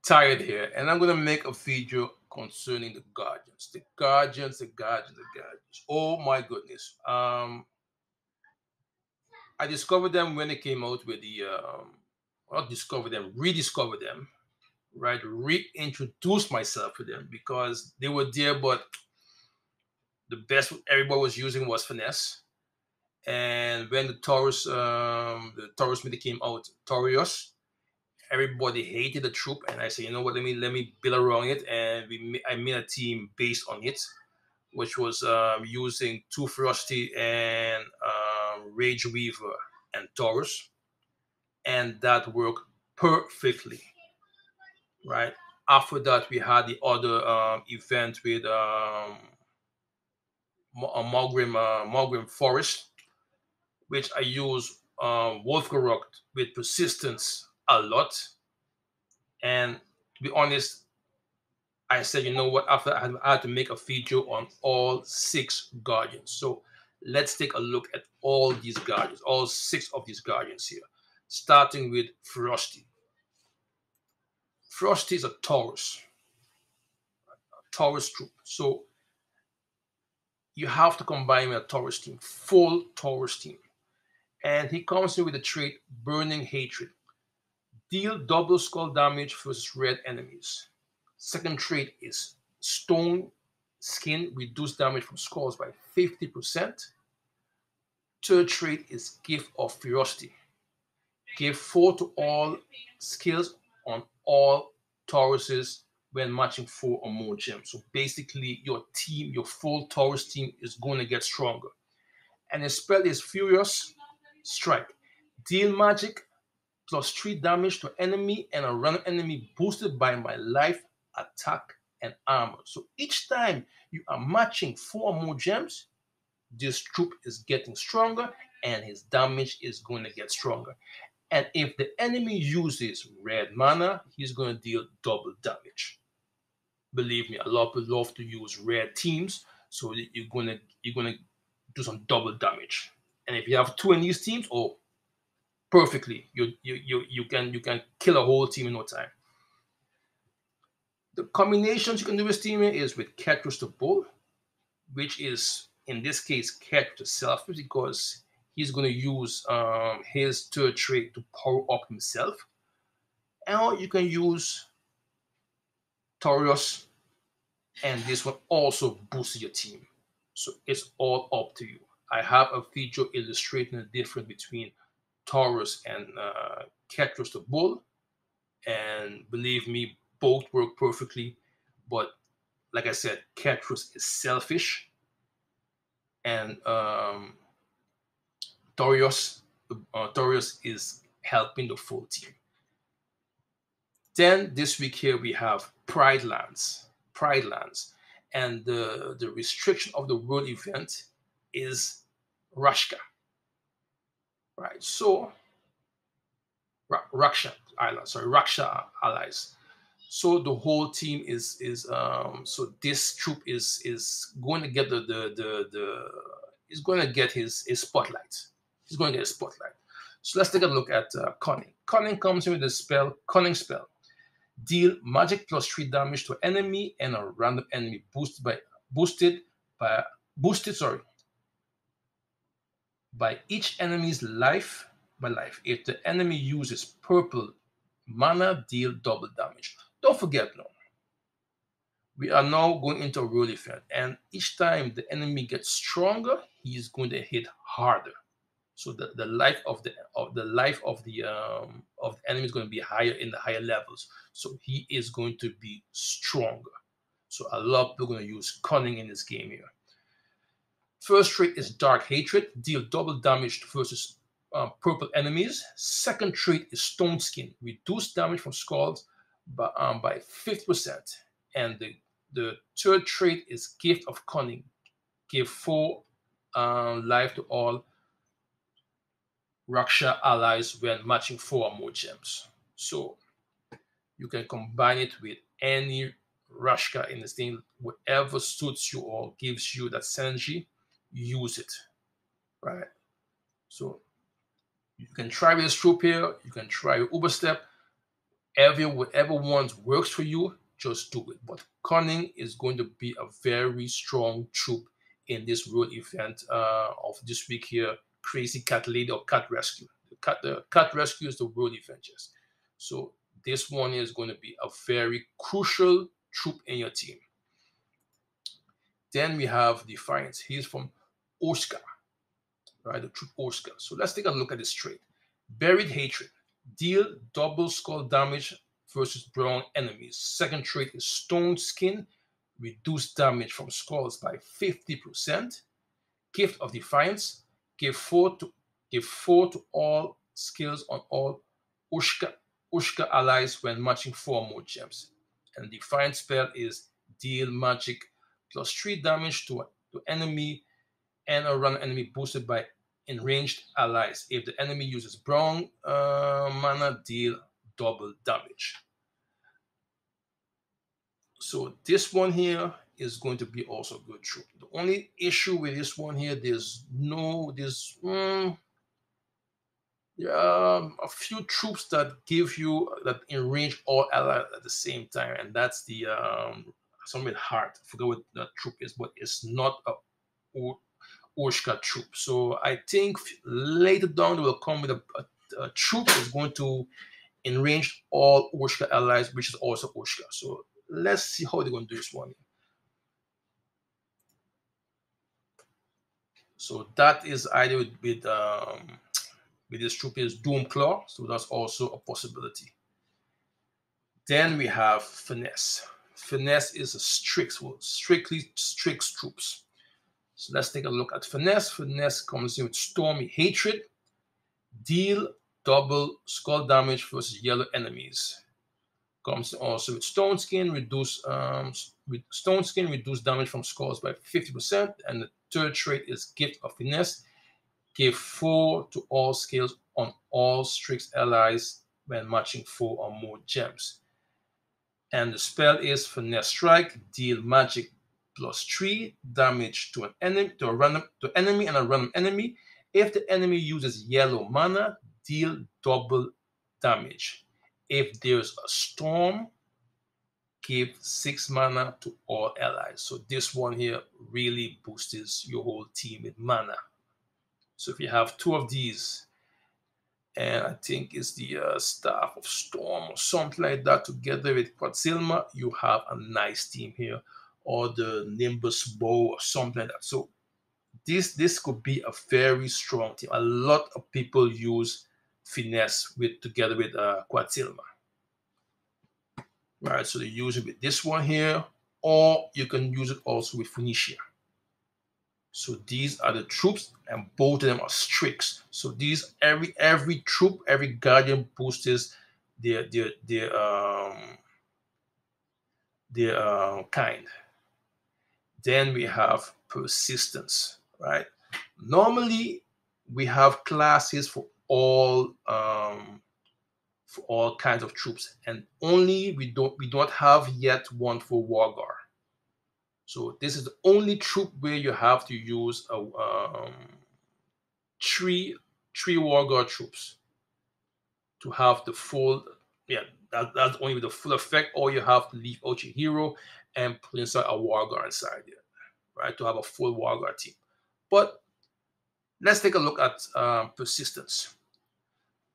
tired here, and I'm gonna make a video concerning the Guardians. The Guardians, the Guardians, the Guardians. Oh my goodness. I discovered them when they came out with the not discovered them, rediscovered them, right? Reintroduced myself to them because they were there, but the best everybody was using was Finesse. And when the Taurus media came out, Taurus, everybody hated the troop, and I said, you know what? Let me build around it, and I made a team based on it, which was using two Frosty and Rage Weaver and Taurus, and that worked perfectly, right? After that, we had the other event with Mogrim Forest, which I use Wolfgarok with persistence a lot. And to be honest, I said, you know what? After I had to make a video on all six guardians. So let's take a look at all these guardians, all six of these guardians here, starting with Frosty. Frosty is a Taurus troop. So you have to combine with a Taurus team, full Taurus team. And he comes in with the trait Burning Hatred. Deal double skull damage versus red enemies. Second trait is Stone Skin, reduce damage from skulls by 50%. Third trait is Gift of Ferocity. Give 4 to all skills on all Tauruses when matching 4 or more gems. So basically, your team, your full Taurus team, is going to get stronger. And his spell is Furious Strike. Deal magic plus 3 damage to enemy and a random enemy boosted by my life, attack, and armor. So each time you are matching 4 or more gems, this troop is getting stronger and his damage is going to get stronger. And if the enemy uses red mana, he's going to deal double damage. Believe me, a lot of people love to use red teams, so you're gonna do some double damage. And if you have 2 in these teams, oh, perfectly, you can kill a whole team in no time. The combinations you can do with team is with Ketrus the Bull, which is in this case Ketrus the Selfish because he's going to use his third trait to power up himself. And you can use Taurus, and this one also boosts your team. So it's all up to you. I have a video illustrating the difference between Taurus and Ketrus the Bull, and believe me, both work perfectly. But like I said, Ketrus is selfish, and Taurus is helping the full team. Then this week here we have Pride Lands. And the restriction of the world event is Rashka. Right. So Raksha allies. So the whole team is so this troop is going to get the is going to get his spotlight. He's going to get a spotlight. So let's take a look at Cunning. Cunning comes in with the spell Cunning spell. Deal magic plus 3 damage to enemy and a random enemy boosted by each enemy's life by life. If the enemy uses purple mana, deal double damage. Don't forget now, we are now going into a roll event, and each time the enemy gets stronger, he is going to hit harder. So the life of the enemy is going to be higher in the higher levels. So he is going to be stronger. So a lot of people are going to use Cunning in this game here. First trait is Dark Hatred, deal double damage versus purple enemies. Second trait is Stone Skin, reduce damage from skulls by 50%. And the third trait is Gift of Cunning, give 4 life to all Raksha allies when matching 4 or more gems. So you can combine it with any Rashka in this thing, whatever suits you or gives you that synergy, use it. Right? So you can try with this troop here, you can try with Uberstep. Whatever one works for you, just do it. But Cunning is going to be a very strong troop in this world event of this week here, Crazy Cat Lady or Cat Rescue. The cat rescue is the world event, yes. So this one is going to be a very crucial troop in your team. Then we have Defiance. He's from Oscar, right? The troop Oscar. So let's take a look at this trait. Buried Hatred. Deal double skull damage versus brown enemies. Second trait is Stone Skin. Reduce damage from skulls by 50%. Gift of Defiance. Give 4 to all skills on all Ushka allies when matching 4 more gems. And the Defiance spell is deal magic plus 3 damage to enemy and a run enemy boosted by enraged allies. If the enemy uses brown mana, deal double damage. So this one here is going to be also good troop. The only issue with this one here, there are a few troops that enrage all allies at the same time, and that's the something hard. I forget what that troop is, but it's not a Oshka troop. So I think later down they will come with a troop that's going to enrage all Oshka allies, which is also Oshka. So let's see how they're going to do this one. So that is either with this troop is Doomclaw, so that's also a possibility. Then we have Finesse. Finesse is a strictly strict troops. So let's take a look at Finesse. Finesse comes in with Stormy Hatred. Deal double skull damage versus yellow enemies. Comes also with Stone Skin. Reduce damage from skulls by 50%. And the third trait is Gift of Finesse. Give 4 to all skills on all strict allies when matching 4 or more gems. And the spell is Finesse Strike. Deal magic plus 3 damage to an enemy, enemy and a random enemy. If the enemy uses yellow mana, deal double damage. If there's a storm, give 6 mana to all allies. So this one here really boosts your whole team with mana. So if you have 2 of these, and I think it's the Staff of Storm or something like that together with Quadzilma, you have a nice team here. Or the Nimbus Bow or something like that. So this could be a very strong team. A lot of people use Finesse together with Quadzilma. Right, so they use it with this one here, or you can use it also with Phoenicia. So these are the troops, and both of them are strix. So these every troop, every guardian boosts their kind. Then we have persistence, right? Normally we have classes for all kinds of troops, and only we don't have yet one for Wargar. So this is the only troop where you have to use a three Wargar troops to have the full. Yeah, that's only with the full effect, or you have to leave out your hero and put inside a Wargar inside there, right, to have a full Wargar team. But let's take a look at persistence.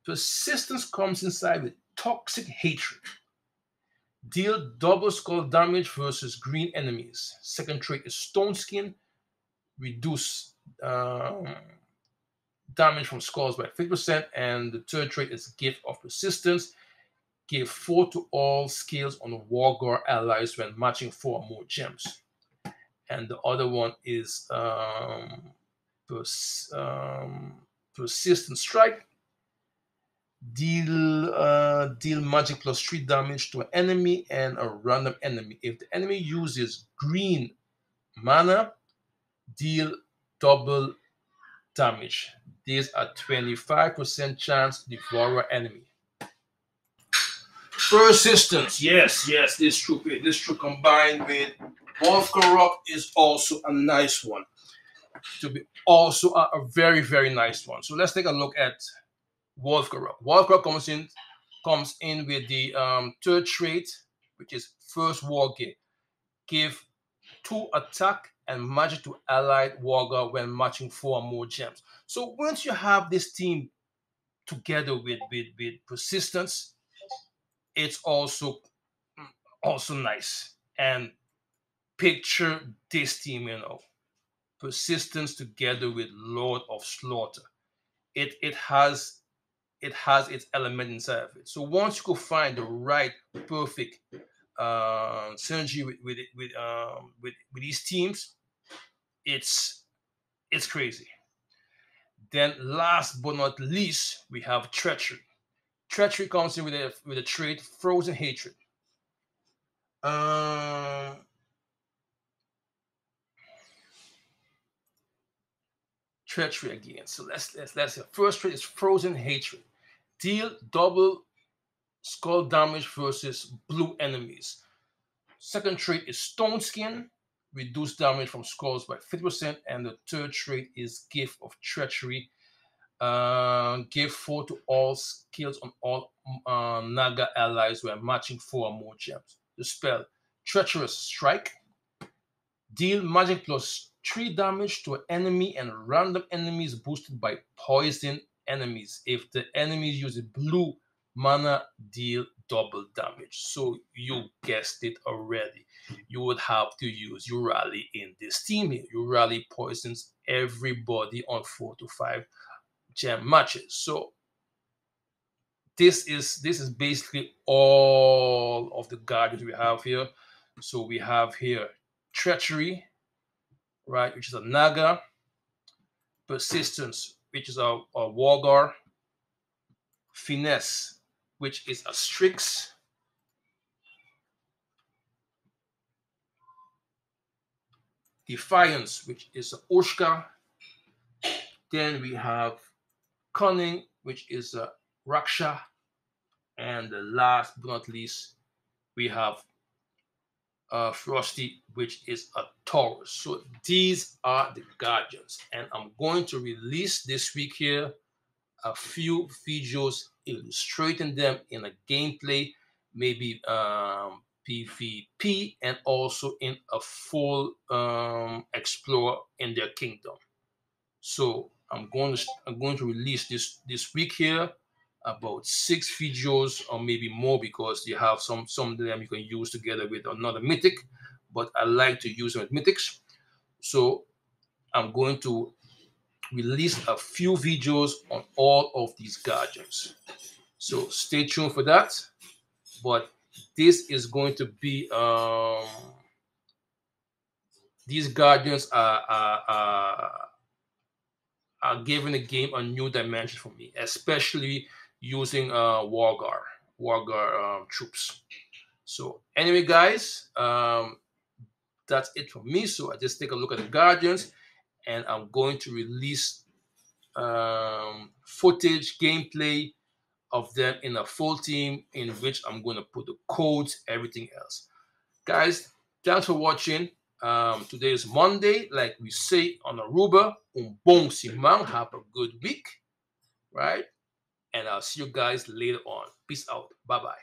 Persistence comes inside with Toxic Hatred. Deal double skull damage versus green enemies. Second trait is Stone Skin. Reduce damage from skulls by 50%. And the third trait is Gift of Persistence. Give 4 to all skills on Wargar allies when matching 4 or more gems. And the other one is Persistent Strike. Deal magic plus 3 damage to an enemy and a random enemy. If the enemy uses green mana, deal double damage. These are 25% chance to devour enemy. Persistence, yes, this troop combined with Wolfgarok is also a nice one. To be also a very, very nice one. So let's take a look at Wolfgarok. Wolfgarok comes in comes in with the third trait, which is first war gift. Give 2 attack and magic to allied warrior when matching 4 or more gems. So once you have this team together with persistence, it's also nice. And picture this team, persistence together with Lord of Slaughter. It has its element inside of it. So once you go find the right perfect synergy with these teams, it's crazy. Then last but not least, we have Treachery. Treachery comes in with a trait Frozen Hatred. Um, Treachery again. So let's see. First trait is Frozen Hatred. Deal double skull damage versus blue enemies. Second trait is Stone Skin. Reduce damage from skulls by 50%. And the third trait is Gift of Treachery. Give 4 to all skills on all Naga allies who are matching 4 or more gems. The spell Treacherous Strike. Deal magic plus 3 damage to an enemy and random enemies boosted by poison enemies. If the enemies use a blue mana, deal double damage. So you guessed it already. You would have to use Urali in this team here. Urali poisons everybody on 4 to 5 gem matches. So this is basically all of the guardians we have here. So we have here Treachery, right, which is a Naga. Persistence, which is a Wargar. Finesse, which is a Strix. Defiance, which is a Ushka. Then we have Cunning, which is a Raksha. And the last but not least, we have Frosty, which is a Taurus. So these are the guardians, and I'm going to release this week here a few videos illustrating them in a gameplay, maybe PvP, and also in a full explore in their kingdom. So I'm going to release this week here about 6 videos or maybe more, because you have some of them you can use together with another mythic, but I like to use them with mythics. So I'm going to release a few videos on all of these guardians. So stay tuned for that. But this is going to be these guardians are giving the game a new dimension for me, especially using Wargar troops. So anyway, guys, that's it for me. So I just take a look at the guardians, and I'm going to release footage, gameplay of them in a full team, in which I'm going to put the codes, everything else. Guys, thanks for watching. Today is Monday, like we say on Aruba. Bong Simang. Have a good week, right? And I'll see you guys later on. Peace out. Bye-bye.